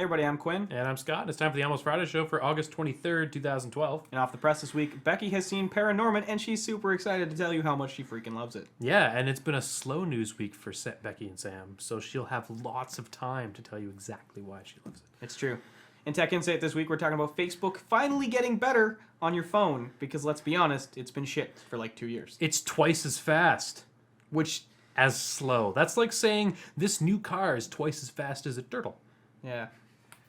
Hey everybody, I'm Quinn. And I'm Scott, and it's time for the Almost Friday show for August 23rd, 2012. And off the press this week, Becky has seen Paranorman, and she's super excited to tell you how much she freaking loves it. Yeah, and it's been a slow news week for Becky and Sam, so she'll have lots of time to tell you exactly why she loves it. It's true. In Tech Insight this week, we're talking about Facebook finally getting better on your phone, because let's be honest, it's been shit for like 2 years. It's twice as fast. Which... as slow. That's like saying this new car is twice as fast as a turtle. Yeah.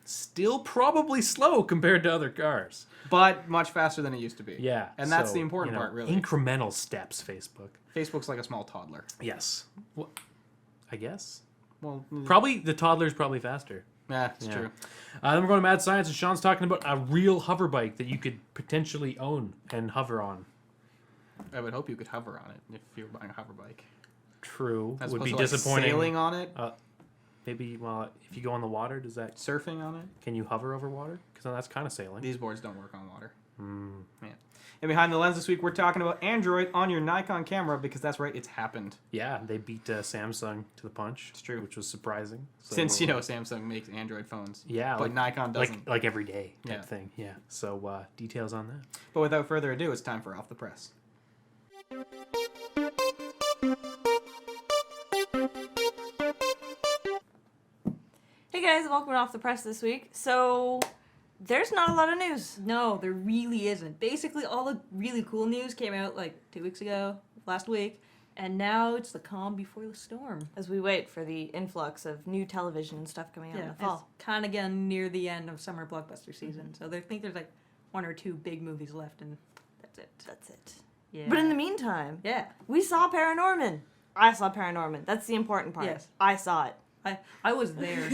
Still probably slow compared to other cars. But much faster than it used to be. Yeah. And that's the important part, really. Incremental steps, Facebook. Facebook's like a small toddler. Yes. Well, I guess. Well, Probably, the toddler's probably faster. yeah, it's true. Then we're going to Mad Science, and Sean's talking about a real hover bike that you could potentially own and hover on. I would hope you could hover on it if you're buying a hover bike. True. As Would be opposed to, disappointing. Sailing on it? Maybe, well, if you go on the water, does that... Surfing on it? Can you hover over water? Because that's kind of sailing. These boards don't work on water. Yeah. And behind the lens this week, we're talking about Android on your Nikon camera, because that's right, it's happened. Yeah, they beat Samsung to the punch. It's true. Which was surprising. So, Since, Samsung makes Android phones. Yeah. But Nikon doesn't. Like every day type thing. Yeah. So, details on that. But without further ado, it's time for Off the Press. Hey guys, welcome to Off the Press this week. So, there's not a lot of news. No, there really isn't. Basically, all the really cool news came out like 2 weeks ago, last week, and now it's the calm before the storm. As we wait for the influx of new television and stuff coming out in the It's fall. kind of getting near the end of summer blockbuster season, so I think there's like 1 or 2 big movies left, and that's it. That's it. Yeah. But in the meantime, yeah, we saw Paranorman. I saw Paranorman. That's the important part. Yes. I saw it. I was there.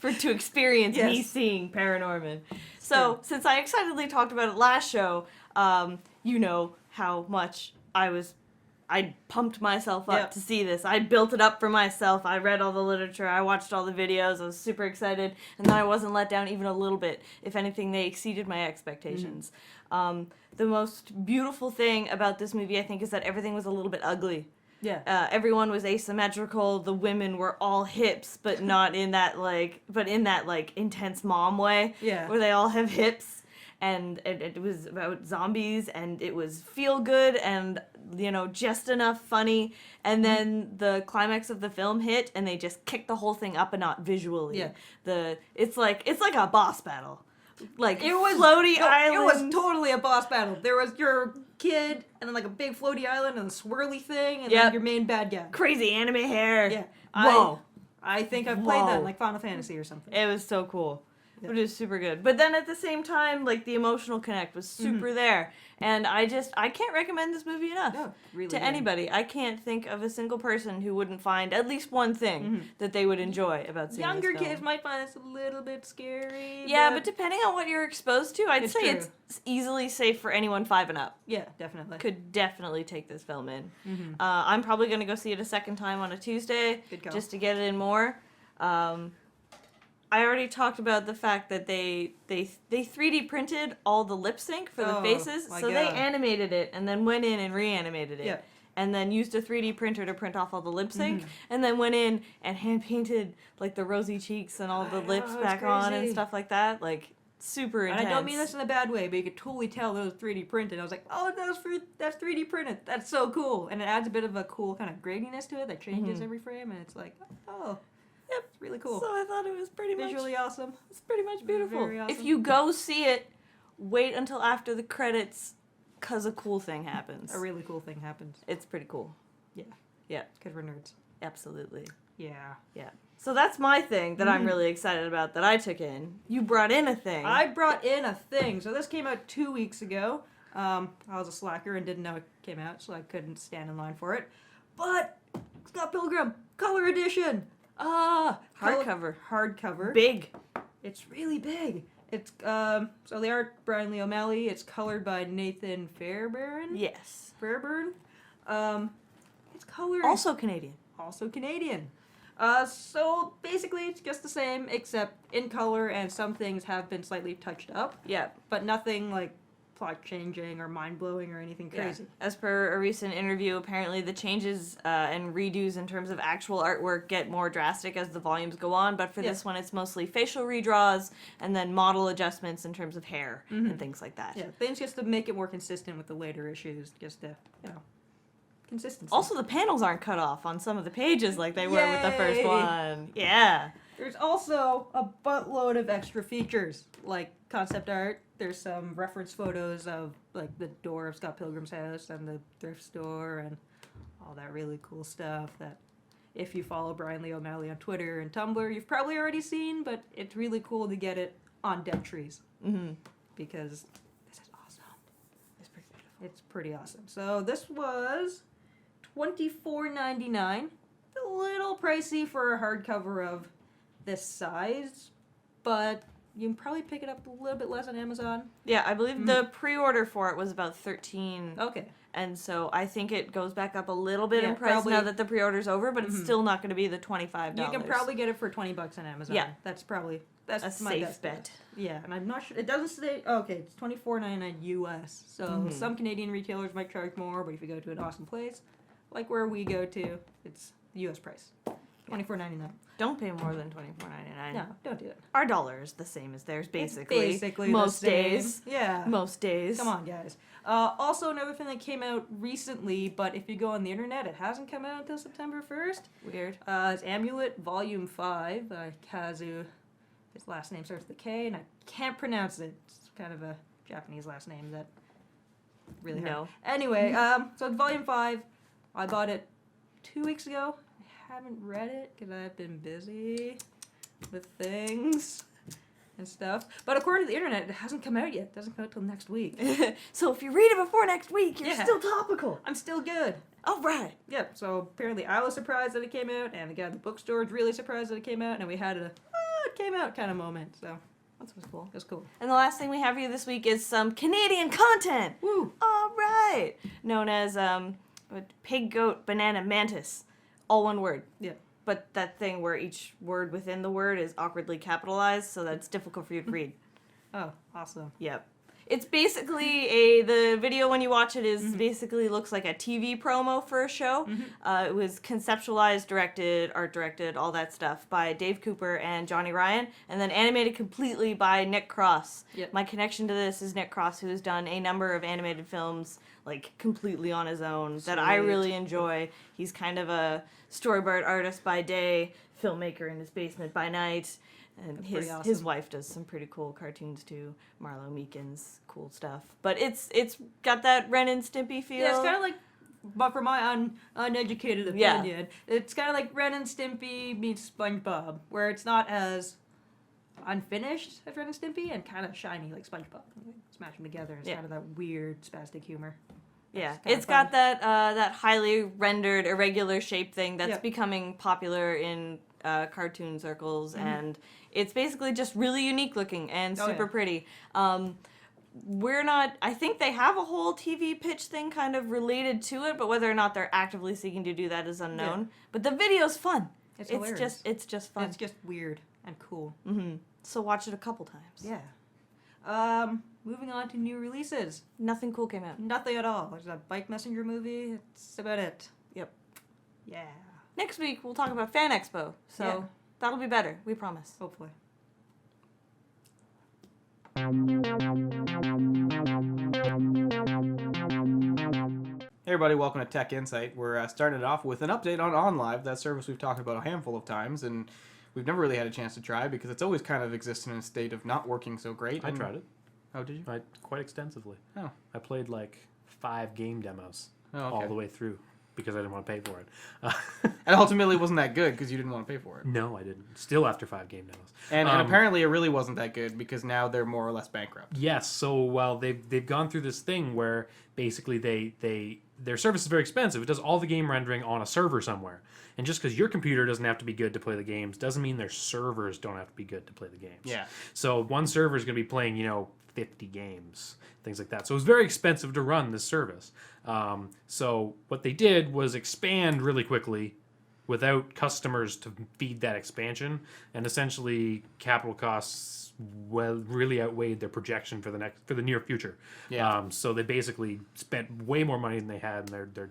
to experience me Yes. seeing Paranorman. So, since I excitedly talked about it last show, you know how much I pumped myself up Yep. to see this. I built it up for myself. I read all the literature. I watched all the videos. I was super excited. And then I wasn't let down even a little bit. If anything, they exceeded my expectations. The most beautiful thing about this movie, I think, is that everything was a little bit ugly. Yeah. Everyone was asymmetrical. The women were all hips, but not in that intense mom way. Yeah. Where they all have hips, and it was about zombies, and it was feel good, and just enough funny. And then the climax of the film hit, and they just kicked the whole thing up a notch visually. Yeah. It's like a boss battle. Like It was floaty no, islands. It was totally a boss battle. There was your kid, and then like a big floaty island, and a swirly thing, and Yep. then your main bad guy. Crazy anime hair. Yeah. Whoa. I think I've played that in Whoa. like Final Fantasy or something. It was so cool. Yeah. It was super good. But then at the same time, like, the emotional connect was super there. And I can't recommend this movie enough No, really to good. anybody. I can't think of a single person who wouldn't find at least one thing that they would enjoy about seeing Younger this film. kids might find this a little bit scary. Yeah, but depending on what you're exposed to, I'd It's say true. it's easily safe for anyone 5 and up. yeah, definitely. Could definitely take this film in. I'm probably going to go see it a second time on a Tuesday Good call. just to get it in more. I already talked about the fact that they 3D printed all the lip sync for the Oh, faces, my so they God. animated it and then went in and reanimated it. Yeah. And then used a 3D printer to print off all the lip sync, and then went in and hand painted like the rosy cheeks and all the I know, lips it's back on and crazy. stuff like that. Like, super And intense. I don't mean this in a bad way, but you could totally tell that was 3D printed. I was like, oh, that's 3D printed. That's so cool. And it adds a bit of a cool kind of graininess to it that changes every frame, and it's like, oh, yep, it's really cool. So I thought it was pretty Visually awesome. It's pretty much beautiful. Very awesome. If you go see it, wait until after the credits, cause a cool thing happens. A really cool thing happens. It's pretty cool. Yeah. Yeah, Because we're nerds. absolutely. Yeah. Yeah. So that's my thing that I'm really excited about that I took in. You brought in a thing. I brought in a thing. So this came out 2 weeks ago. I was a slacker and didn't know it came out, so I couldn't stand in line for it. But Scott Pilgrim, color edition. Hardcover. Hardcover. Big. It's really big. It's so the art Brian Lee O'Malley. It's colored by Nathan Fairbairn. Yes. Fairbairn. It's colored. Also Canadian. Also Canadian. So basically it's just the same except in color, and some things have been slightly touched up, Yeah. but nothing like plot changing or mind blowing or anything Yeah. crazy. As per a recent interview, apparently the changes and redos in terms of actual artwork get more drastic as the volumes go on, but for Yeah. this one it's mostly facial redraws and then model adjustments in terms of hair and things like that. Yeah, things just to make it more consistent with the later issues, just to, consistency. Also, the panels aren't cut off on some of the pages like they were with the first Yay! one. Yeah. There's also a buttload of extra features, like concept art. There's some reference photos of like the door of Scott Pilgrim's house and the thrift store and all that really cool stuff that if you follow Brian Lee O'Malley on Twitter and Tumblr, you've probably already seen, but it's really cool to get it on dead trees. Mm-hmm. Because this is awesome. It's pretty beautiful. It's pretty awesome. So this was $24.99. A little pricey for a hardcover of this size, but you can probably pick it up a little bit less on Amazon. Yeah, I believe the pre-order for it was about 13. Okay. And so I think it goes back up a little bit Yeah, in price probably. now that the pre-order's over, but it's still not going to be the $25. You can probably get it for $20 on Amazon. Yeah. That's probably a my safe best bet. guess. Yeah, and I'm not sure. It doesn't say. Okay, it's $24.99 US. So some Canadian retailers might charge more, but if you go to an awesome place, like where we go to, it's the US price. $24.99. Don't pay more than $24.99. No, don't do it. Our dollar is the same as theirs, It's basically. basically the most same. days. Yeah. Most days. Come on, guys. Also, another thing that came out recently, but if you go on the internet, it hasn't come out until September 1st. Weird. It's Amulet Volume 5 by Kazu. His last name starts with a K, and I can't pronounce it. It's kind of a Japanese last name that really hard. No. Anyway, so it's Volume 5. I bought it 2 weeks ago. I haven't read it because I've been busy with things and stuff. But according to the internet, it hasn't come out yet. It doesn't come out till next week. So if you read it before next week, you're Yeah. still topical. I'm still good. All right. Yep, so apparently I was surprised that it came out, and the guy at the bookstore was really surprised that it came out, and we had a, it came out kind of moment, so That was cool. it was cool. And the last thing we have for you this week is some Canadian content. Woo! All right. Known as PigGoatBananaMantis. All one word. Yeah. But that thing where each word within the word is awkwardly capitalized, so that's difficult for you to read. Oh, awesome. Yep. It's basically the video when you watch it is basically looks like a TV promo for a show. It was conceptualized, directed, art directed, all that stuff by Dave Cooper and Johnny Ryan, and then animated completely by Nick Cross. Yep. My connection to this is Nick Cross, who has done a number of animated films like completely on his own that I Sweet. really enjoy. He's kind of a storyboard artist by day, filmmaker in his basement by night. And That's pretty his awesome. wife does some pretty cool cartoons too. Marlo Meekin's cool stuff. But it's got that Ren and Stimpy feel. Yeah, it's kind of like, but for my uneducated Yeah. opinion, it's kind of like Ren and Stimpy meets SpongeBob, where it's not as unfinished as Ren and Stimpy and kind of shiny like SpongeBob. Smash them together. It's Yeah. kind of that weird spastic humor. Yeah, It's kinda it's got fun. that highly rendered irregular shape thing that's Yeah. becoming popular in cartoon circles, and it's basically just really unique looking and Oh, super yeah. pretty. We're not. I think they have a whole TV pitch thing kind of related to it, but whether or not they're actively seeking to do that is unknown. But the video's fun. It's hilarious. It's just fun. It's just weird and cool. So watch it a couple times. Yeah. Moving on to new releases. Nothing cool came out. Nothing at all. There's a Bike Messenger movie. That's about it. Yep. Yeah. Next week we'll talk about Fan Expo, so Yeah. that'll be better. We promise. Hopefully. Hey everybody, welcome to Tech Insight. We're starting it off with an update on OnLive, that service we've talked about a handful of times, and we've never really had a chance to try because it's always kind of existed in a state of not working so great. I and- tried it. Oh, did you? Quite extensively. Oh. I played like 5 game demos Oh, okay. all the way through because I didn't want to pay for it. And ultimately it wasn't that good because you didn't want to pay for it. No, I didn't. Still after 5 game demos. And apparently it really wasn't that good because now they're more or less bankrupt. Yes. So while they've gone through this thing where basically their service is very expensive. It does all the game rendering on a server somewhere. And just because your computer doesn't have to be good to play the games doesn't mean their servers don't have to be good to play the games. Yeah. So one server is going to be playing 50 games, things like that. So it was very expensive to run this service. So what they did was expand really quickly without customers to feed that expansion, and essentially capital costs really outweighed their projection for the near future. Yeah. So they basically spent way more money than they had, and they're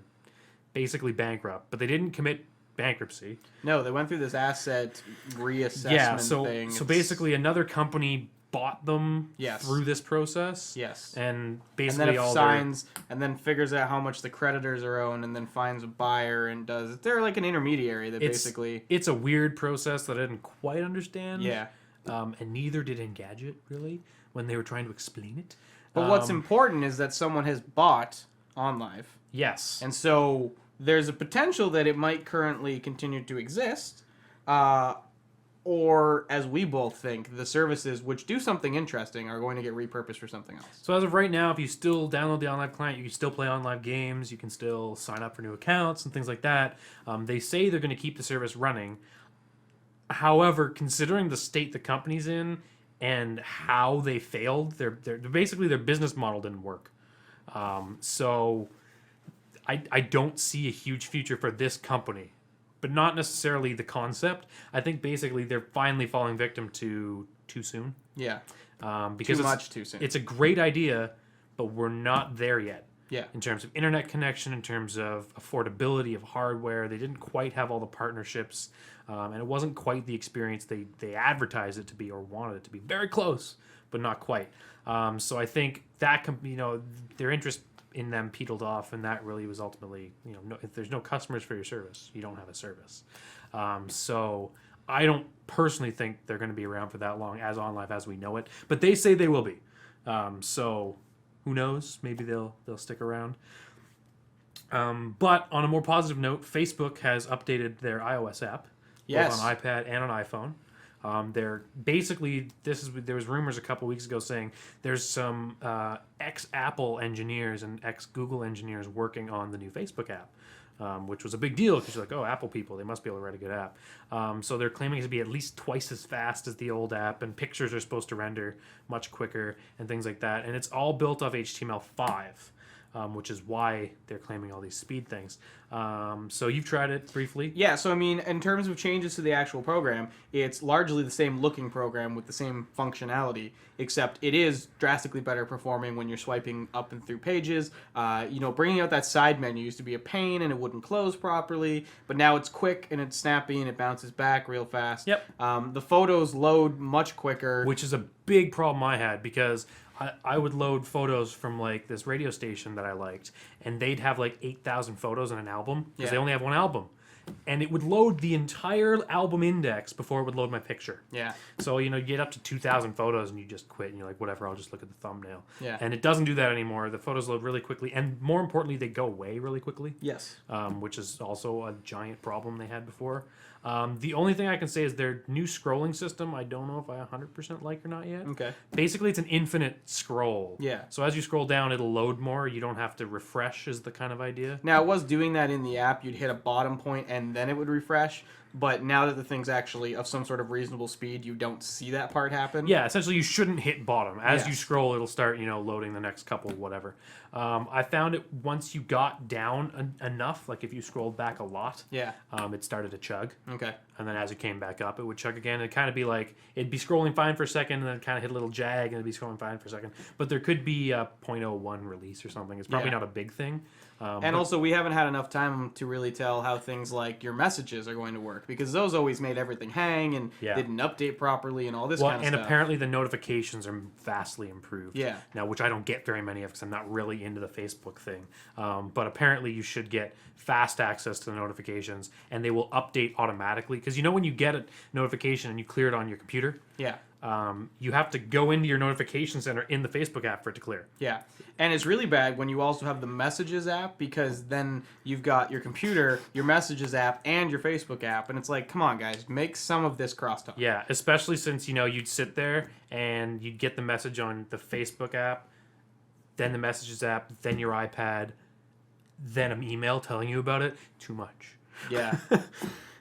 basically bankrupt. But they didn't commit bankruptcy. No, they went through this asset reassessment thing. So basically another company bought them Yes. through this process. Yes. And And basically then it all signs, and then figures out how much the creditors are owed, and then finds a buyer and does. They're like an intermediary that basically. it's a weird process that I didn't quite understand. Yeah. And neither did Engadget really when they were trying to explain it. But what's important is that someone has bought OnLive. Yes. And so there's a potential that it might currently continue to exist. Or, as we both think, the services which do something interesting are going to get repurposed for something else. So as of right now, if you still download the OnLive client, you can still play OnLive games. You can still sign up for new accounts and things like that. They say they're going to keep the service running. However, considering the state the company's in and how they failed, they're basically their business model didn't work. So I don't see a huge future for this company, but not necessarily the concept. I think basically they're finally falling victim to too soon. Yeah. Because Too much too soon. It's a great idea, but we're not there yet. Yeah. In terms of internet connection, in terms of affordability of hardware, they didn't quite have all the partnerships, and it wasn't quite the experience they advertised it to be or wanted it to be. Very close, but not quite. So I think that their interest in them petered off, and that really was ultimately, if there's no customers for your service, you don't have a service. So I don't personally think they're going to be around for that long as OnLive as we know it, but they say they will be. So who knows? Maybe they'll stick around. But on a more positive note, Facebook has updated their iOS app, Yes. both on iPad and on iPhone. They're basically there was rumors a couple weeks ago saying there's some ex-Apple engineers and ex-Google engineers working on the new Facebook app, which was a big deal because you're like, oh, Apple people, they must be able to write a good app. So they're claiming it to be at least twice as fast as the old app, and pictures are supposed to render much quicker and things like that. And it's all built off HTML5. Which is why they're claiming all these speed things. So you've tried it briefly. Yeah, so I mean, in terms of changes to the actual program, it's largely the same looking program with the same functionality, except it is drastically better performing when you're swiping up and through pages. Bringing out that side menu used to be a pain and it wouldn't close properly, but now it's quick and it's snappy and it bounces back real fast. Yep. The photos load much quicker. Which is a big problem I had because I would load photos from like this radio station that I liked, and they'd have like 8,000 photos in an album because they only have one album, and it would load the entire album index before it would load my picture. Yeah. So you get up to 2,000 photos and you just quit and you're like, whatever, I'll just look at the thumbnail. Yeah. And it doesn't do that anymore. The photos load really quickly, and more importantly, they go away really quickly. Yes. Which is also a giant problem they had before. The only thing I can say is their new scrolling system, I don't know if I 100% like or not yet. Okay. Basically, it's an infinite scroll. Yeah. So as you scroll down, it'll load more. You don't have to refresh is the kind of idea. Now, it was doing that in the app. You'd hit a bottom point and then it would refresh. But now that the thing's actually of some sort of reasonable speed, you don't see that part happen. Yeah, essentially you shouldn't hit bottom. As you Yes. scroll, it'll start, loading the next couple, whatever. I found it once you got down enough, like if you scrolled back a lot, Yeah. it started to chug. Okay. And then as it came back up, it would chug again. It'd kind of be like, it'd be scrolling fine for a second, and then kind of hit a little jag, and it'd be scrolling fine for a second. But there could be a 0.01 release or something. It's probably Yeah. not a big thing. And also, we haven't had enough time to really tell how things like your messages are going to work, because those always made everything hang and didn't update properly and all this kind of and stuff. apparently the notifications are vastly improved. Yeah. Now, which I don't get very many of because I'm not really into the Facebook thing. But apparently you should get fast access to the notifications, and they will update automatically. Because when you get a notification and you clear it on your computer, Yeah. you have to go into your notification center in the Facebook app for it to clear. Yeah. And it's really bad when you also have the Messages app, because then you've got your computer, your Messages app, and your Facebook app. And it's like, come on, guys, make some of this crosstalk. Yeah, especially since, you'd sit there and you'd get the message on the Facebook app, then the Messages app, then your iPad, then an email telling you about it. Too much. Yeah.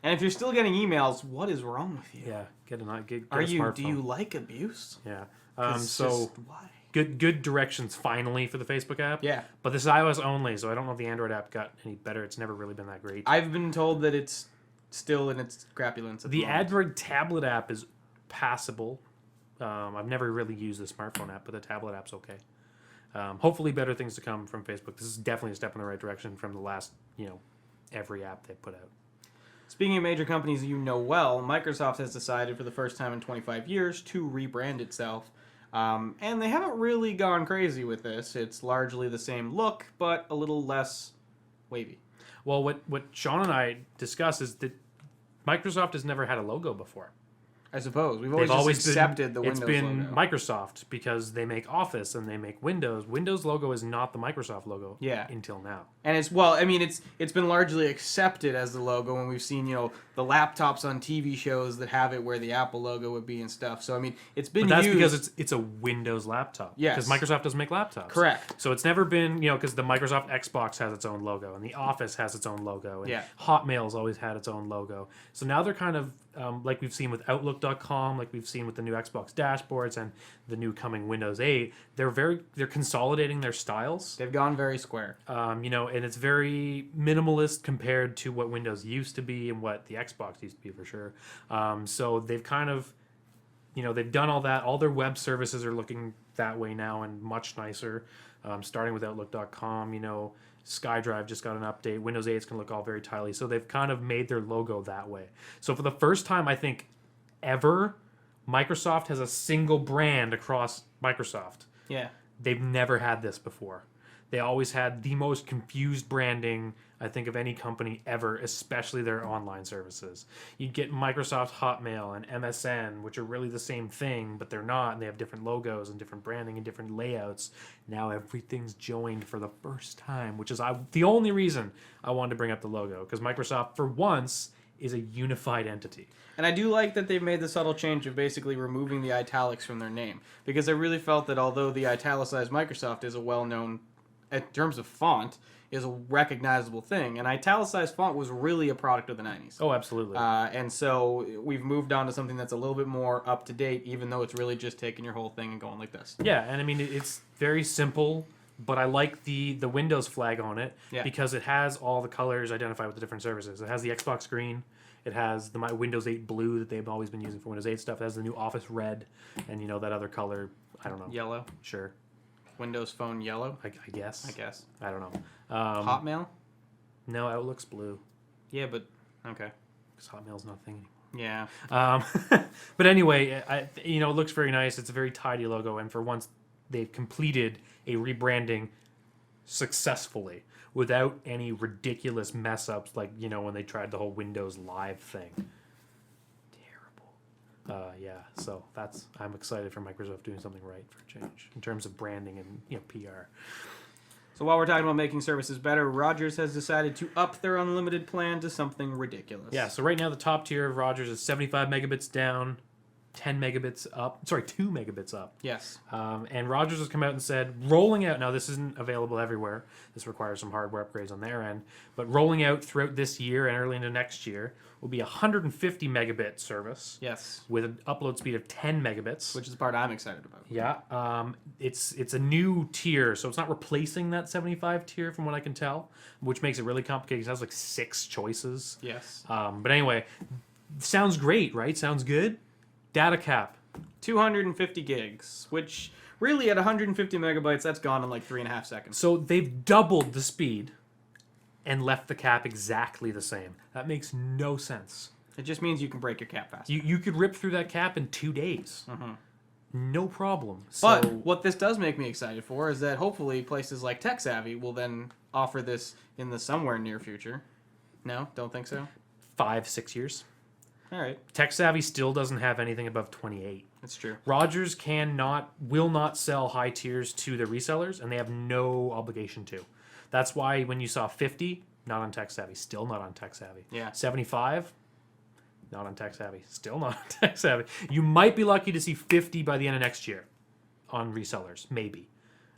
And if you're still getting emails, what is wrong with you? Yeah, get a Do smartphone. you like abuse? Yeah. 'Cause it's just, why? Good directions finally for the Facebook app. Yeah. But this is iOS only, so I don't know if the Android app got any better. It's never really been that great. I've been told that it's still in its crapulence at the The moment. Android tablet app is passable. I've never really used the smartphone app, but the tablet app's okay. Hopefully better things to come from Facebook. This is definitely a step in the right direction from the last, every app they put out. Speaking of major companies you know well, Microsoft has decided for the first time in 25 years to rebrand itself. And they haven't really gone crazy with this. It's largely the same look, but a little less wavy. Well, what Sean and I discussed is that Microsoft has never had a logo before. I suppose. We've They've always just accepted the It's Windows been logo. Microsoft because they make Office and they make Windows. Windows logo is not the Microsoft logo until now. And it's been largely accepted as the logo when we've seen, the laptops on TV shows that have it where the Apple logo would be and stuff. So, it's been But that's used. because it's a Windows laptop. Yes. Because Microsoft doesn't make laptops. Correct. So it's never been, because the Microsoft Xbox has its own logo and the Office has its own logo and Yeah. Hotmail's always had its own logo. So now they're kind of, like we've seen with Outlook.com, like we've seen with the new Xbox dashboards and the new coming Windows 8, they're consolidating their styles. They've gone very square. And it's very minimalist compared to what Windows used to be and what the Xbox used to be for sure. So they've kind of, they've done all that. All their web services are looking that way now and much nicer. Starting with Outlook.com, SkyDrive just got an update. Windows 8 is going to look all very tiny. So they've kind of made their logo that way. So for the first time, I think, ever, Microsoft has a single brand across Microsoft. Yeah. They've never had this before. They always had the most confused branding, I think, of any company ever, especially their online services. You'd get Microsoft Hotmail and MSN, which are really the same thing, but they're not, and they have different logos and different branding and different layouts. Now everything's joined for the first time, which is the only reason I wanted to bring up the logo, because Microsoft, for once, is a unified entity. And I do like that they've made the subtle change of basically removing the italics from their name. Because I really felt that although the italicized Microsoft is a well-known, in terms of font, is a recognizable thing. An italicized font was really a product of the 90s. Oh, absolutely. And so we've moved on to something that's a little bit more up-to-date, even though it's really just taking your whole thing and going like this. Yeah, and it's very simple, but I like the Windows flag on it because it has all the colors identified with the different services. It has the Xbox green. It has the Windows 8 blue that they've always been using for Windows 8 stuff. It has the new Office red and, that other color. I don't know. Yellow. Sure. Windows Phone yellow. I guess. I don't know. Hotmail? No, Outlook's blue. Yeah, but... Okay. Because Hotmail's not a thing anymore. Yeah. But anyway, it looks very nice. It's a very tidy logo, and for once, they've completed a rebranding successfully without any ridiculous mess ups like when they tried the whole Windows Live thing. Terrible. So I'm excited for Microsoft doing something right for a change in terms of branding and PR. So while we're talking about making services better, Rogers has decided to up their unlimited plan to something ridiculous. Yeah, so right now the top tier of Rogers is 75 megabits down, 10 megabits up. Sorry, 2 megabits up. Yes. And Rogers has come out and said, rolling out, now this isn't available everywhere. This requires some hardware upgrades on their end. But rolling out throughout this year and early into next year will be a 150 megabit service. Yes. With an upload speed of 10 megabits. Which is the part I'm excited about. Yeah. It's a new tier, so it's not replacing that 75 tier from what I can tell, which makes it really complicated. It has like 6 choices. Yes. But anyway, sounds great, right? Sounds good. Data cap. 250 gigs, which really at 150 megabytes, that's gone in like 3.5 seconds. So they've doubled the speed and left the cap exactly the same. That makes no sense. It just means you can break your cap faster. You could rip through that cap in 2 days. Mm-hmm. No problem. But what this does make me excited for is that hopefully places like TechSavvy will then offer this in the somewhere near future. No? Don't think so? 5-6 years. All right. TechSavvy still doesn't have anything above 28. That's true. Rogers will not sell high tiers to their resellers, and they have no obligation to. That's why when you saw 50, not on TechSavvy, still not on TechSavvy. Yeah. 75, not on TechSavvy, still not on TechSavvy. You might be lucky to see 50 by the end of next year on resellers, maybe.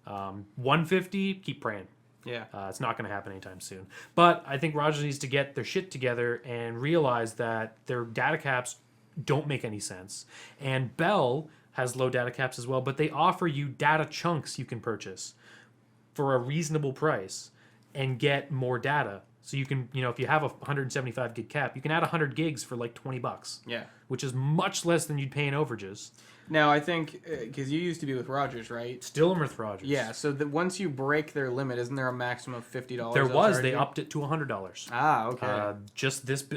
150, keep praying. Yeah. It's not going to happen anytime soon. But I think Rogers needs to get their shit together and realize that their data caps don't make any sense. And Bell has low data caps as well, but they offer you data chunks you can purchase for a reasonable price and get more data So you can, if you have a 175 gig cap, you can add 100 gigs for like $20, Yeah. which is much less than you'd pay in overages. Now, I think, because you used to be with Rogers, right? Still with Rogers. Yeah, so once you break their limit, isn't there a maximum of $50? There they'll was. charge They you? upped it to $100. Ah, okay.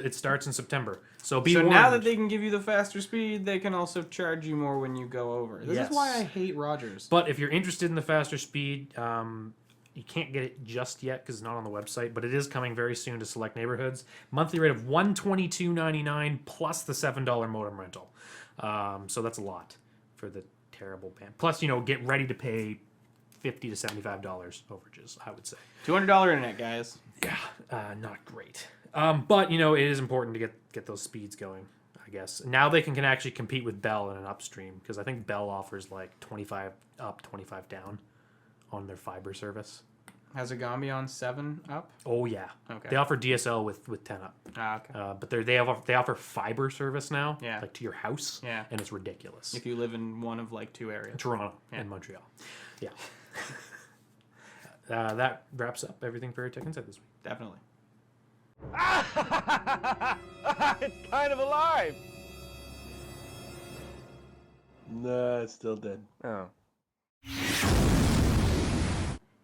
It starts in September. So be So warned. now that they can give you the faster speed, they can also charge you more when you go over. This Yes. is why I hate Rogers. But if you're interested in the faster speed, you can't get it just yet because it's not on the website, but it is coming very soon to select neighborhoods. Monthly rate of $122.99 plus the $7 modem rental. So that's a lot for the terrible band. Plus, get ready to pay $50 to $75 overages, I would say. $200 internet, guys. Yeah, not great. But, it is important to get those speeds going, I guess. Now they can actually compete with Bell in an upstream because I think Bell offers like 25 up, 25 down on their fiber service. Has it gone beyond 7 up? Oh, yeah. Okay. They offer DSL with 10 up. Ah, okay. But they offer fiber service now, Yeah. like to your house, Yeah. and it's ridiculous. If you live in one of like 2 areas. Toronto Yeah. and Montreal. Yeah. That wraps up everything for Tech Insight this week. Definitely. It's kind of alive. Nah, it's still dead. Oh.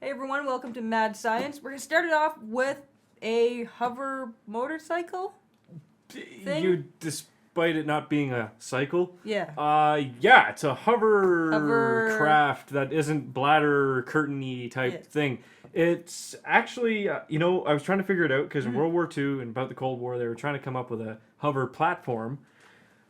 Hey everyone, welcome to Mad Science. We're gonna start it off with a hover motorcycle thing. Despite it not being a cycle. Yeah. Yeah, it's a hover Hover- that isn't bladder curtain-y type Yeah. thing. It's actually, I was trying to figure it out because Mm-hmm. in World War II and about the Cold War, they were trying to come up with a hover platform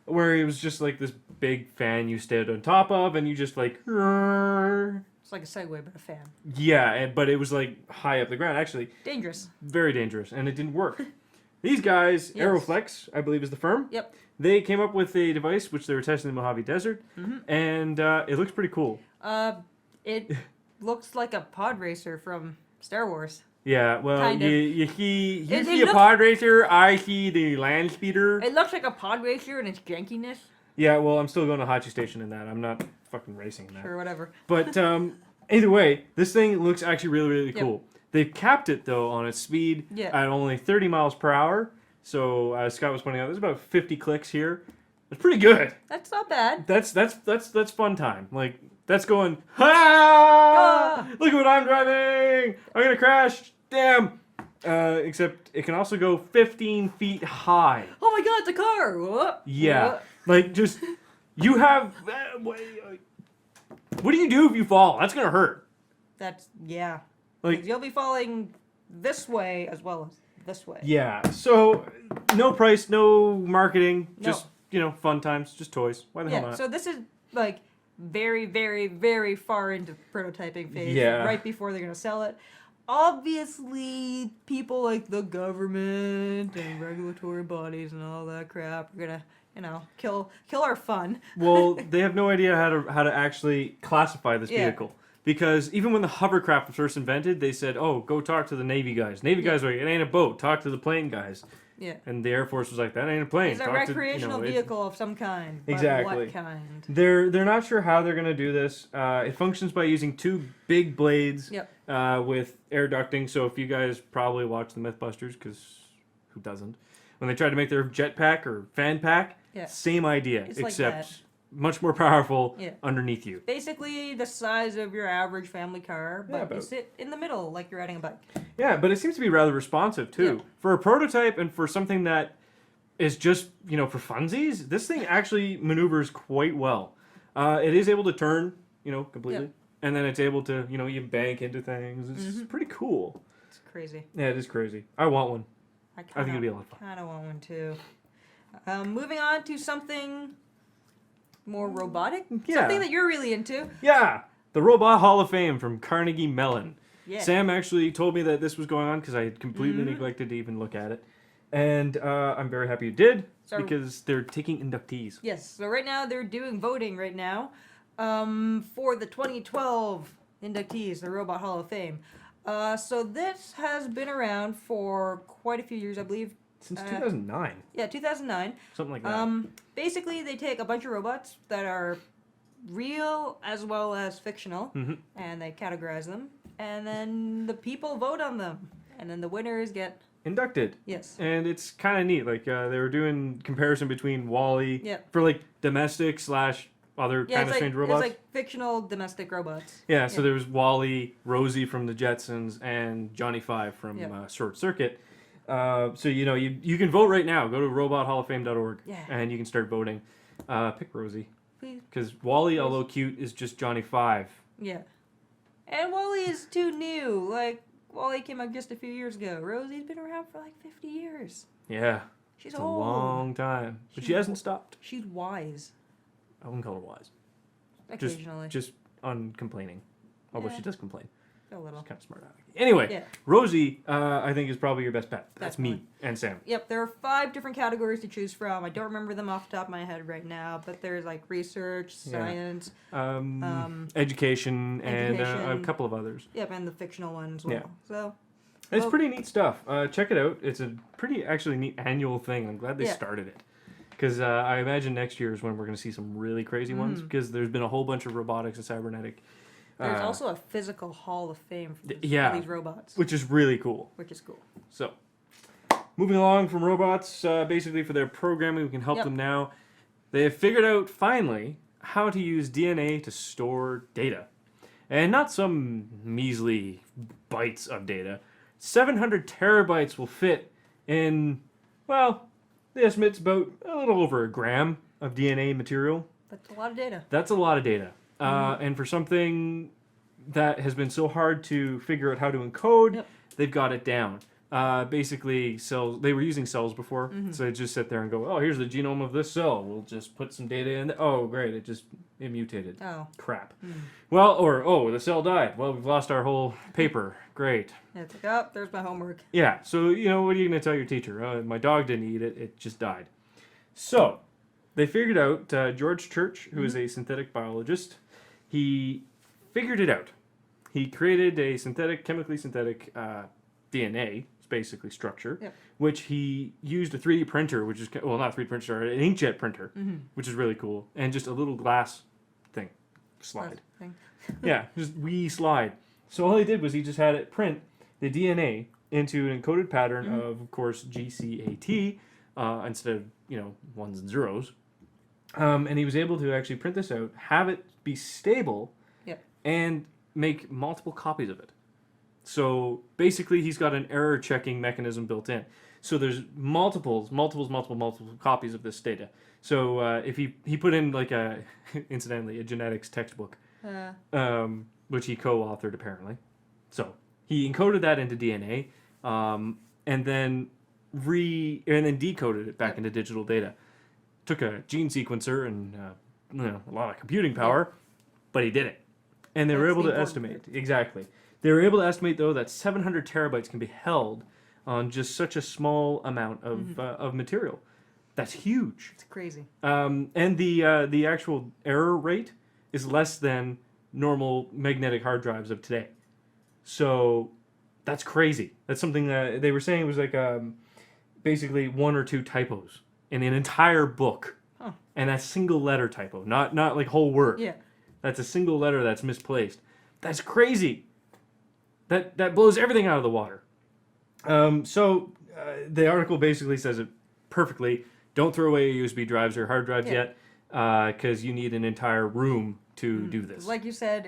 where it was just like this big fan you stood on top of and you just like... It's like a Segway, but a fan. Yeah, but it was like high up the ground. Actually, Dangerous. very dangerous, and it didn't work. These guys, Yes. Aeroflex, I believe is the firm. Yep. They came up with a device which they were testing in the Mojave Desert, and it looks pretty cool. It looks like a pod racer from Star Wars. Yeah, well, Kind of. you see It a looks- pod racer, I see the land speeder. It looks like a pod racer and its jankiness, Yeah, well, I'm still going to Hachi Station in that. I'm not fucking racing in that. or whatever. But either way, this thing looks actually really, really Yep. cool. They've capped it, though, on its speed Yeah. at only 30 miles per hour. So, as Scott was pointing out, there's about 50 clicks here. That's pretty good. That's not bad. That's fun time. Like, that's going, ha! Ah! Look at what I'm driving! I'm gonna crash! Damn! Except it can also go 15 feet high. Oh my god, it's a car! Whoop. Yeah. Whoop. Like, just, you have, what do you do if you fall? That's gonna hurt. Yeah. Like, You'll be falling this way as well as this way. yeah. So, no price, no marketing, No. just, fun times, just toys. Why the hell Yeah, not? so this is like very, very, very far into prototyping phase. Yeah. Right before they're gonna sell it. Obviously, people like the government and regulatory bodies and all that crap are gonna, kill our fun. Well, they have no idea how to actually classify this Yeah. vehicle. Because even when the hovercraft was first invented, they said, "Oh, go talk to the Navy guys." Navy guys were like, "It ain't a boat. Talk to the plane guys." Yeah. And the Air Force was like, "That ain't a plane. It's a Talk to, recreational vehicle of some kind. But Exactly. what kind? They're not sure how they're gonna do this. It functions by using 2 big blades Yep. with air ducting. So if you guys probably watch the MythBusters, because who doesn't? When they tried to make their jetpack or fan pack, Yeah. same idea, It's like except that. much more powerful Yeah. underneath you. Basically, the size of your average family car, but you about- sit in the middle like you're riding a bike. Yeah, but it seems to be rather responsive too. Yeah. For a prototype and for something that is just, for funsies, this thing actually maneuvers quite well. It is able to turn, completely. Yeah. And then it's able to, even bank into things. It's pretty cool. It's crazy. Yeah, it is crazy. I want one. I think it'd be a lot of fun. Kind of want one too. Moving on to something more robotic. Yeah. Something that you're really into. Yeah, the Robot Hall of Fame from Carnegie Mellon. Yeah. Sam actually told me that this was going on because I had completely neglected to even look at it. And I'm very happy you did So- because they're taking inductees. Yes. So right now they're doing voting right now for the 2012 inductees, the Robot Hall of Fame. So this has been around for quite a few years, I believe. Since 2009, Yeah, 2009. something like that. Basically, they take a bunch of robots that are real as well as fictional, and they categorize them, and then the people vote on them, and then the winners get inducted. Yes. And it's kind of neat. Like they were doing comparison between Wall-E Yep. for like domestic / other Yeah, kind of strange robots. It's like fictional domestic robots. Yeah, so there was Wall-E, Rosie from the Jetsons, and Johnny Five from Short Circuit. So you can vote right now. Go to robothalloffame.org and you can start voting. Pick Rosie. Please. Because Wall-E, although cute, is just Johnny Five. Yeah. And Wall-E is too new. Like, Wall-E came out just a few years ago. Rosie's been around for like 50 years. Yeah. She's It's old. a long time. But she hasn't stopped. She's wise. I wouldn't call her wise. Occasionally. Just uncomplaining. Although Yeah. she does complain. A little. She's kind of smart aleck. Anyway, Yeah. Rosie, I think, is probably your best bet. That's me Definitely. and Sam. Yep, there are 5 different categories to choose from. I don't remember them off the top of my head right now, but there's like research, science, Education, and a education. couple of others. yep, and the fictional one as well. Yeah. So, It's well, pretty neat stuff. Check it out. It's a pretty actually neat annual thing. I'm glad they Yeah. started it. Because I imagine next year is when we're going to see some really crazy ones. Because there's been a whole bunch of robotics and cybernetic. there's also a physical hall of fame for, yeah. for these robots, Which is really cool. which is cool. So, moving along from robots, basically for their programming, we can help Yep. them now. They have figured out, finally, how to use DNA to store data. And not some measly bytes of data. 700 terabytes will fit in, well, the estimate's about a little over a gram of DNA material. That's a lot of data. That's a lot of data. And for something that has been so hard to figure out how to encode, Yep. they've got it down. Basically, cells. They were using cells before, so they just sit there and go, "Oh, here's the genome of this cell. We'll just put some data in. Oh, great! It mutated. Oh. Crap. Well, or the cell died. Well, we've lost our whole paper. Great. And it's like, oh, there's my homework. Yeah. So what are you going to tell your teacher? My dog didn't eat it. It just died. So they figured out. George Church, who is a synthetic biologist, he figured it out. He created a chemically synthetic DNA, basically structure, Yep. which he used a 3D printer, which is, well, not a 3D printer, an inkjet printer, which is really cool, and just a little glass thing, slide. Thing. Yeah, just wee slide. So all he did was he just had it print the DNA into an encoded pattern of course, GCAT, instead of, ones and zeros. And he was able to actually print this out, have it be stable, Yep. and make multiple copies of it. So basically, he's got an error checking mechanism built in. So there's multiple copies of this data. So if he put in like incidentally, a genetics textbook, which he co-authored apparently. So he encoded that into DNA, and then decoded it back into digital data. Took a gene sequencer and a lot of computing power, but he did it. And they were That's able the to important estimate exactly. They were able to estimate though that 700 terabytes can be held on just such a small amount of material. That's huge. It's crazy. And the actual error rate is less than normal magnetic hard drives of today. So that's crazy. That's something that they were saying was like basically 1 or 2 typos in an entire book. Huh. And that's single letter typo, not like whole word. Yeah. That's a single letter that's misplaced. That's crazy. That blows everything out of the water. So the article basically says it perfectly. Don't throw away your USB drives or hard drives yet, because you need an entire room to do this. Like you said,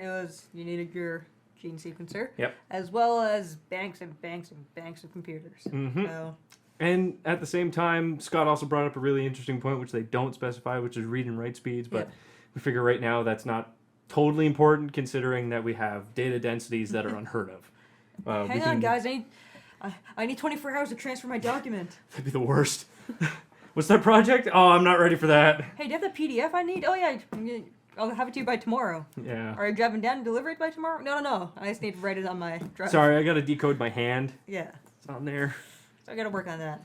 you needed your gene sequencer, Yep. as well as banks and banks and banks of computers. Mhm. So, And at the same time, Scott also brought up a really interesting point, which they don't specify, which is read and write speeds. But we figure right now that's not totally important, considering that we have data densities that are unheard of. hang on, guys. I need 24 hours to transfer my document. That'd be the worst. What's that project? Oh, I'm not ready for that. Hey, do you have the PDF I need? Oh yeah, I'll have it to you by tomorrow. Yeah. Are you driving down and deliver it by tomorrow? No. I just need to write it on my drive. Sorry, I gotta decode my hand. Yeah. It's on there. So I gotta work on that.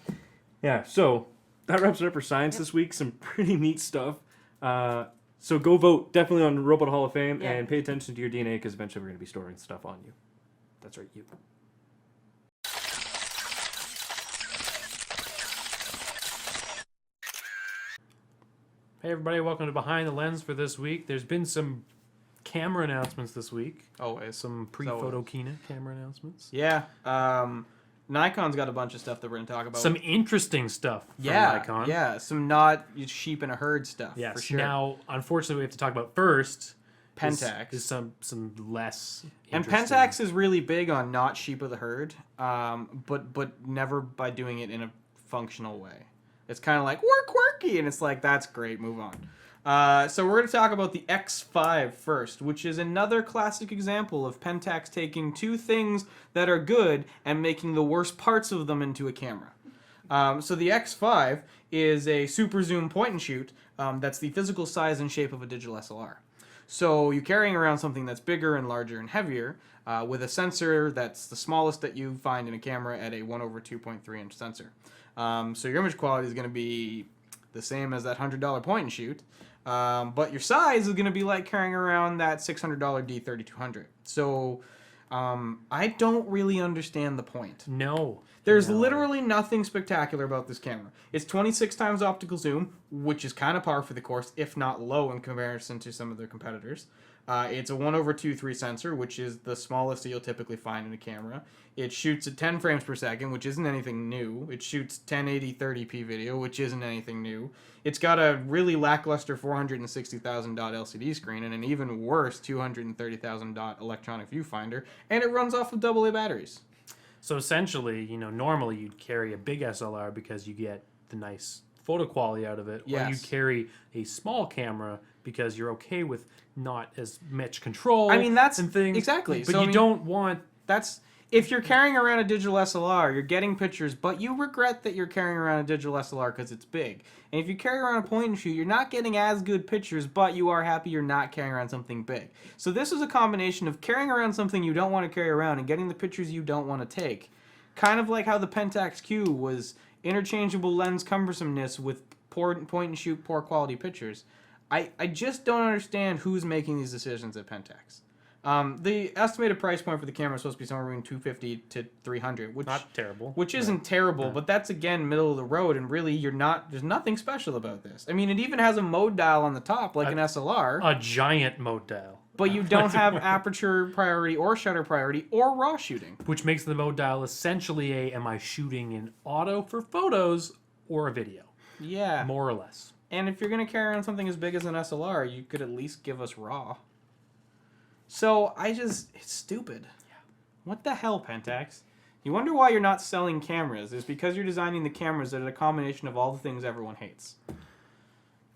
Yeah, so that wraps it up for science this week. Some pretty neat stuff. So go vote definitely on Robot Hall of Fame and pay attention to your DNA because eventually we're going to be storing stuff on you. That's right, you. Hey everybody, welcome to Behind the Lens for this week. There's been some camera announcements this week. Always. Some pre-photo Kina camera announcements. Yeah. Nikon's got a bunch of stuff that we're going to talk about. Some interesting stuff from yeah, Nikon. yeah, some not sheep in a herd stuff. Yes. For sure. Now, unfortunately, we have to talk about first Pentax is some less. And interesting- Pentax is really big on not sheep of the herd, but never by doing it in a functional way. It's kind of like, we're quirky, and it's like, that's great, move on. So we're going to talk about the X5 first, which is another classic example of Pentax taking two things that are good and making the worst parts of them into a camera. So the X5 is a super zoom point and shoot that's the physical size and shape of a digital SLR. So you're carrying around something that's bigger and larger and heavier with a sensor that's the smallest that you find in a camera at a 1/2.3 inch sensor. So your image quality is going to be the same as that $100 point and shoot, but your size is going to be like carrying around that $600 D3200. So I don't really understand the point. No. There's literally nothing spectacular about this camera. It's 26 times optical zoom, which is kind of par for the course, if not low in comparison to some of their competitors. It's a 1/2.3 sensor, which is the smallest that you'll typically find in a camera. It shoots at 10 frames per second, which isn't anything new. It shoots 1080 30p video, which isn't anything new. It's got a really lackluster 460,000 dot LCD screen and an even worse 230,000 dot electronic viewfinder, and it runs off of AA batteries. So essentially, normally you'd carry a big SLR because you get the nice photo quality out of it, or Yes. you'd carry a small camera because you're okay with not as much control. I mean, that's and things exactly. But So, I you mean, don't want. That's if you're carrying around a digital SLR, you're getting pictures, but you regret that you're carrying around a digital SLR because it's big. And if you carry around a point and shoot, you're not getting as good pictures, but you are happy you're not carrying around something big. So this is a combination of carrying around something you don't want to carry around and getting the pictures you don't want to take. Kind of like how the Pentax Q was interchangeable lens cumbersomeness with poor point and shoot, poor quality pictures. I just don't understand who's making these decisions at Pentax. The estimated price point for the camera is supposed to be somewhere between $250 to $300, which Not terrible. which isn't terrible, but that's again middle of the road, and really there's nothing special about this. I mean, it even has a mode dial on the top like an SLR, A giant mode dial. but you don't have aperture priority or shutter priority or raw shooting. Which makes the mode dial essentially am I shooting in auto for photos or a video? Yeah. More or less. And if you're going to carry around something as big as an SLR, you could at least give us raw. So it's stupid. Yeah. What the hell, Pentax? You wonder why you're not selling cameras. It's because you're designing the cameras that are a combination of all the things everyone hates.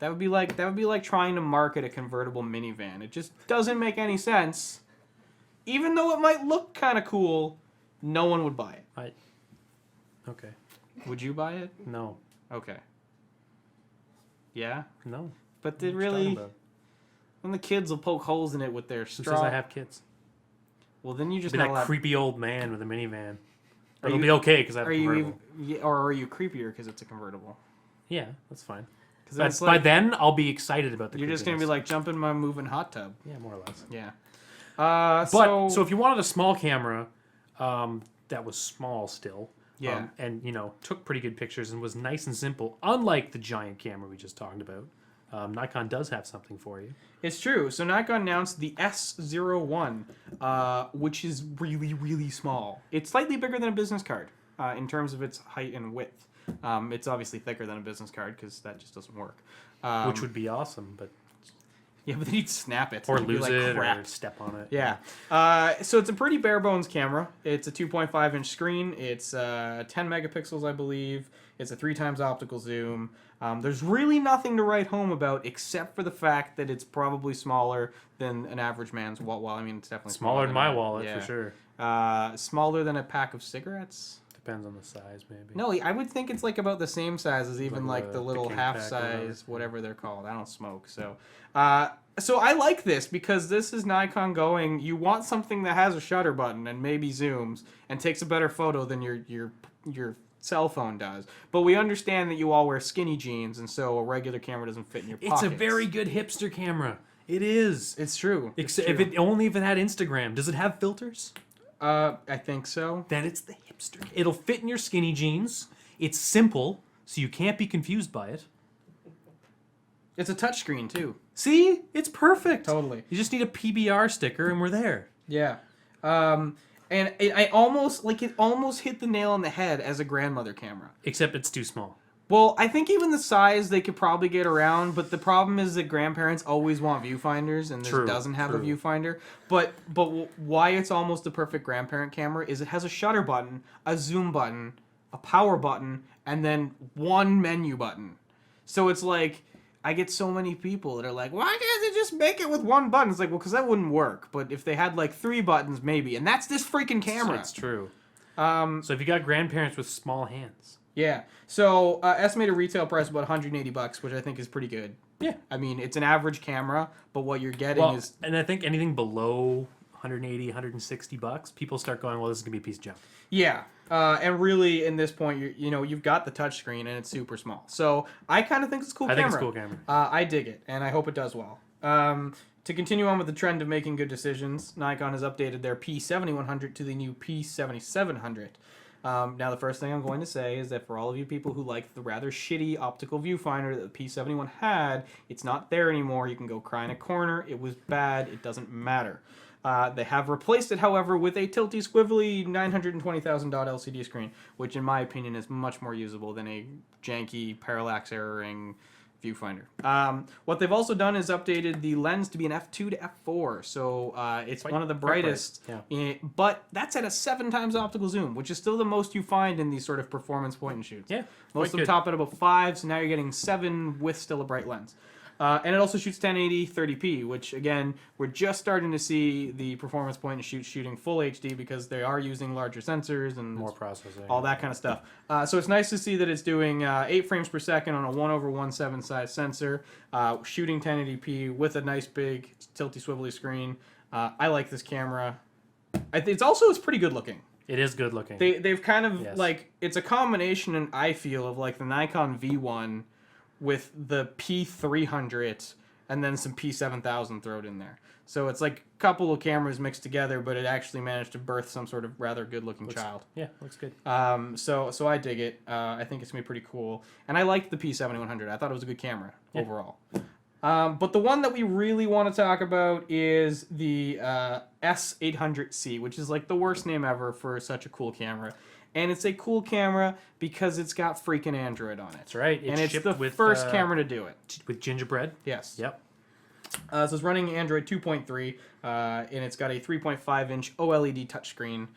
That would be like trying to market a convertible minivan. It just doesn't make any sense. Even though it might look kind of cool, no one would buy it. Okay. Would you buy it? No. Okay. Yeah? No. But they What you really... talking about? When the kids will poke holes in it with their Who straw... says I have kids? Well, then you just Be not that allowed... creepy old man with a minivan. Are It'll you- be okay because I have Are a you convertible. or are you creepier because it's a convertible? Yeah, that's fine. Because But by then, I'll be excited about the you're just gonna be creepiness. like jump in my moving hot tub. Yeah, more or less. Yeah. But so if you wanted a small camera that was small still, Yeah. and took pretty good pictures and was nice and simple, unlike the giant camera we just talked about, Nikon does have something for you. It's true. So Nikon announced the S01, which is really, really small. It's slightly bigger than a business card in terms of its height and width. It's obviously thicker than a business card because that just doesn't work. Which would be awesome, but Yeah, but then you'd snap it. or It'd be lose like it crap. or step on it. Yeah. So it's a pretty bare bones camera. It's a 2.5 inch screen. It's 10 megapixels, I believe. It's a 3 times optical zoom. There's really nothing to write home about except for the fact that it's probably smaller than an average man's wallet. Well, I mean, it's definitely Smaller than my mine. wallet Yeah. for sure. Smaller than a pack of cigarettes. Depends on the size, maybe. No, I would think it's like about the same size as even Like like a the little King half pack or size, whatever. whatever they're called. I don't smoke, so. So I like this because this is Nikon going. You want something that has a shutter button and maybe zooms and takes a better photo than your cell phone does. But we understand that you all wear skinny jeans, and so a regular camera doesn't fit in your pockets. It's a very good hipster camera. It is. It's true. Except if it had Instagram. Does it have filters? I think so. Then it's the hipster. It'll fit in your skinny jeans. It's simple, so you can't be confused by it. It's a touchscreen too. See? It's perfect. Totally. You just need a PBR sticker and we're there. Yeah. And I almost it almost hit the nail on the head as a grandmother camera. Except it's too small. Well, I think even the size they could probably get around, but the problem is that grandparents always want viewfinders, and this True, doesn't have a true. viewfinder. But why it's almost the perfect grandparent camera is it has a shutter button, a zoom button, a power button, and then one menu button. So it's like I get so many people that are like, why can't they just make it with one button? It's like, well, because that wouldn't work. But if they had like 3 buttons, maybe, and that's this freaking camera. That's true. So if you got grandparents with small hands. Yeah. So estimated retail price about $180, which I think is pretty good. Yeah. I mean, it's an average camera, but what you're getting Well, is and I think anything below 180, 160 bucks, people start going, well, this is going to be a piece of junk. yeah. And really, in this point, you've got the touchscreen and it's super small. So I kind of think it's a cool I camera. think it's a cool camera. I dig it, and I hope it does well. To continue on with the trend of making good decisions, Nikon has updated their P7100 to the new P7700. Now, the first thing I'm going to say is that for all of you people who like the rather shitty optical viewfinder that the P71 had, it's not there anymore. You can go cry in a corner. It was bad. It doesn't matter. They have replaced it, however, with a tilty, squibbly $920,000 LCD screen, which in my opinion is much more usable than a janky, parallax erroring viewfinder. What they've also done is updated the lens to be an f2 to f4, so it's one of the quite bright, brightest. yeah. But that's at a 7 times optical zoom, which is still the most you find in these sort of performance point and shoots. Yeah, Most of quite them good. top at about 5, so now you're getting 7 with still a bright lens. And it also shoots 1080 30p, which again, we're just starting to see the performance point and shoot shooting full HD because they are using larger sensors and More processing. all that kind of stuff. So it's nice to see that it's doing 8 frames per second on a 1/1.7 size sensor, shooting 1080p with a nice big tilty swivelly screen. I like this camera. It's pretty good looking. It is good looking. They've kind of Yes. like it's a combination, and I feel of like the Nikon V1 with the P300 and then some P7000 thrown in there. So it's like a couple of cameras mixed together, but it actually managed to birth some sort of rather good-looking child. Yeah, looks good. So I dig it. I think it's gonna be pretty cool, and I liked the P7100. I thought it was a good camera overall. But the one that we really want to talk about is the S800C, which is like the worst name ever for such a cool camera. And it's a cool camera because it's got freaking Android on it. That's right. And it's shipped the with, first camera to do it. with gingerbread. Yes. Yep. So it's running Android 2.3, and it's got a 3.5-inch OLED touchscreen,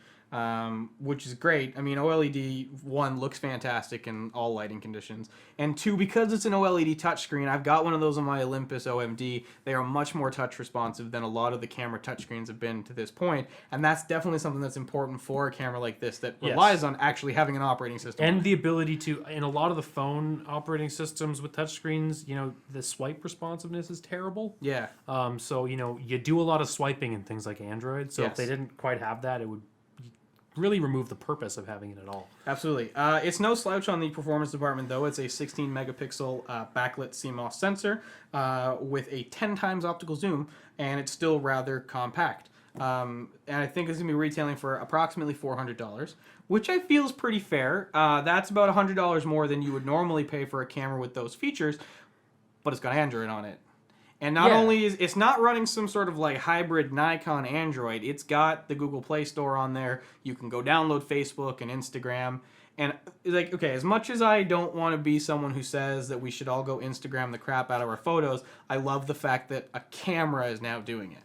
which is great. I mean, OLED, 1, looks fantastic in all lighting conditions. And 2, because it's an OLED touchscreen, I've got one of those on my Olympus OMD. They are much more touch responsive than a lot of the camera touchscreens have been to this point. And that's definitely something that's important for a camera like this that Yes. relies on actually having an operating system. And the ability to, in a lot of the phone operating systems with touchscreens, the swipe responsiveness is terrible. Yeah. So, you do a lot of swiping in things like Android. So if Yes. they didn't quite have that, it would really remove the purpose of having it at all. Absolutely. It's no slouch on the performance department, though. It's a 16 megapixel backlit CMOS sensor with a 10 times optical zoom, and it's still rather compact. And I think it's going to be retailing for approximately $400, which I feel is pretty fair. That's about $100 more than you would normally pay for a camera with those features, but it's got Android on it. And not Yeah. only is it's not running some sort of like hybrid Nikon Android, it's got the Google Play Store on there. You can go download Facebook and Instagram. And like, okay, as much as I don't want to be someone who says that we should all go Instagram the crap out of our photos, I love the fact that a camera is now doing it.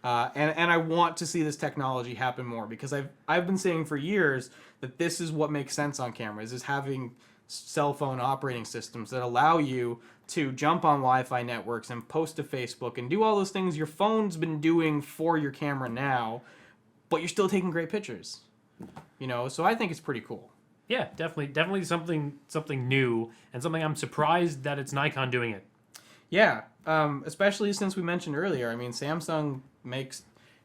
And I want to see this technology happen more because I've been saying for years that this is what makes sense on cameras, is having cell phone operating systems that allow you to jump on Wi-Fi networks and post to Facebook and do all those things your phone's been doing for your camera now, but you're still taking great pictures. So I think it's pretty cool. Yeah, definitely something new and something I'm surprised that it's Nikon doing it. Yeah, especially since we mentioned earlier. I mean, Samsung makes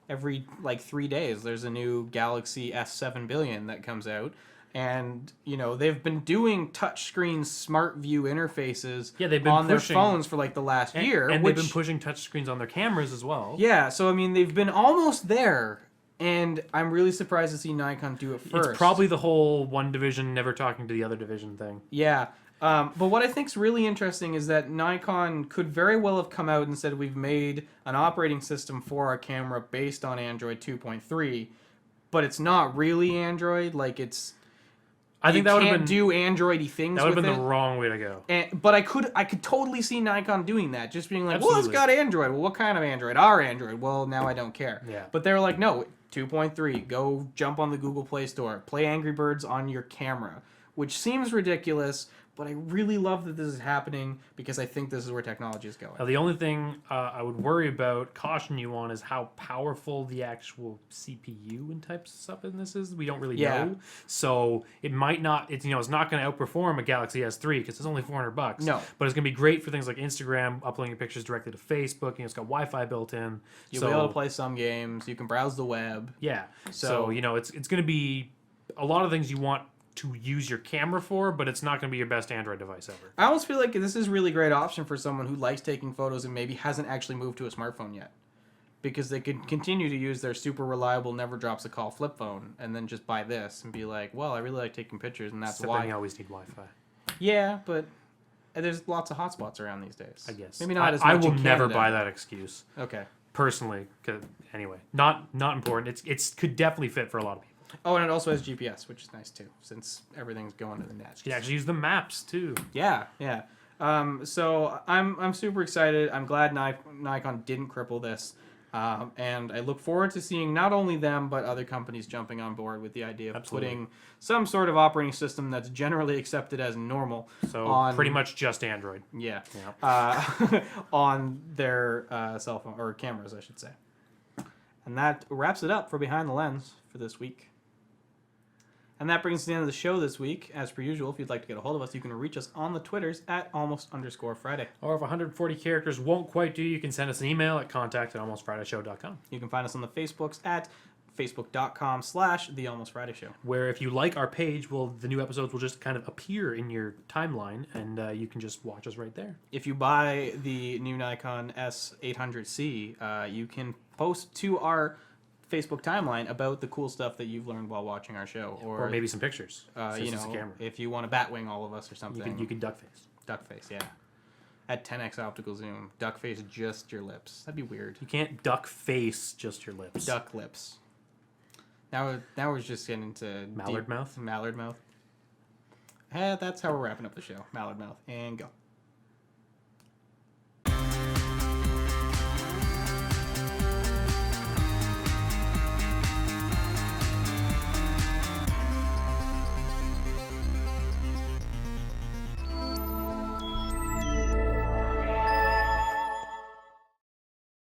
every 3 days there's a new Galaxy S7 billion that comes out. And, they've been doing touchscreen smart view interfaces they've been on their pushing- phones for the last year. And which, they've been pushing touchscreens on their cameras as well. Yeah, so I mean, they've been almost there. And I'm really surprised to see Nikon do it first. It's probably the whole one division never talking to the other division thing. Yeah. But what I think's really interesting is that Nikon could very well have come out and said we've made an operating system for our camera based on Android 2.3, but it's not really Android. Like it's. I think that would have can't been do Android-y things. that would have with been the it. wrong way to go. But I could totally see Nikon doing that, just being like, well, it's Absolutely. got Android. Well, what kind of Android? Our Android. Well, now I don't care. Yeah. But they're like, no, 2.3. Go jump on the Google Play Store. Play Angry Birds on your camera, which seems ridiculous, but I really love that this is happening because I think this is where technology is going. Now, the only thing I would worry about, caution you on, is how powerful the actual CPU and types of stuff in this is. We don't really know, so it might not. It's it's not going to outperform a Galaxy S3 because it's only $400. No. But it's going to be great for things like Instagram, uploading your pictures directly to Facebook. It's got Wi-Fi built in. You'll be able to play some games. You can browse the web. Yeah. So- So it's going to be a lot of things you want to use your camera for, but it's not going to be your best Android device ever. I almost feel like this is a really great option for someone who likes taking photos and maybe hasn't actually moved to a smartphone yet. Because they could continue to use their super reliable, never drops a call flip phone and then just buy this and be like, well, I really like taking pictures and that's Except why. then you always need Wi-Fi. Yeah, but there's lots of hotspots around these days. I guess. Maybe not as I much will in never Canada. buy that excuse. Okay. Personally, 'cause anyway, not important. It's could definitely fit for a lot of people. Oh, and it also has GPS, which is nice too, since everything's going to the net. You can actually use the maps too. Yeah, yeah. So I'm super excited. I'm glad Nikon didn't cripple this, and I look forward to seeing not only them but other companies jumping on board with the idea of Absolutely. putting some sort of operating system that's generally accepted as normal. So on, pretty much just Android. yeah, Yeah. on their cell phone or cameras, I should say. And that wraps it up for Behind the Lens for this week. And that brings us to the end of the show this week. As per usual, if you'd like to get a hold of us, you can reach us on the Twitters at @almost_Friday. Or if 140 characters won't quite do, you can send us an email at contact@almostfridayshow.com. You can find us on the Facebooks at facebook.com/thealmostfridayshow. Where if you like our page, the new episodes will just kind of appear in your timeline, and you can just watch us right there. If you buy the new Nikon S800C, you can post to our Facebook timeline about the cool stuff that you've learned while watching our show, Or maybe some pictures. Since it's a camera. if you want to batwing all of us or something. You can duck face. Duck face, yeah. At 10x optical zoom, duck face just your lips. That'd be weird. You can't duck face just your lips. Duck lips. Now we're just getting into Mallard mouth? Mallard mouth. That's how we're wrapping up the show. Mallard mouth and go.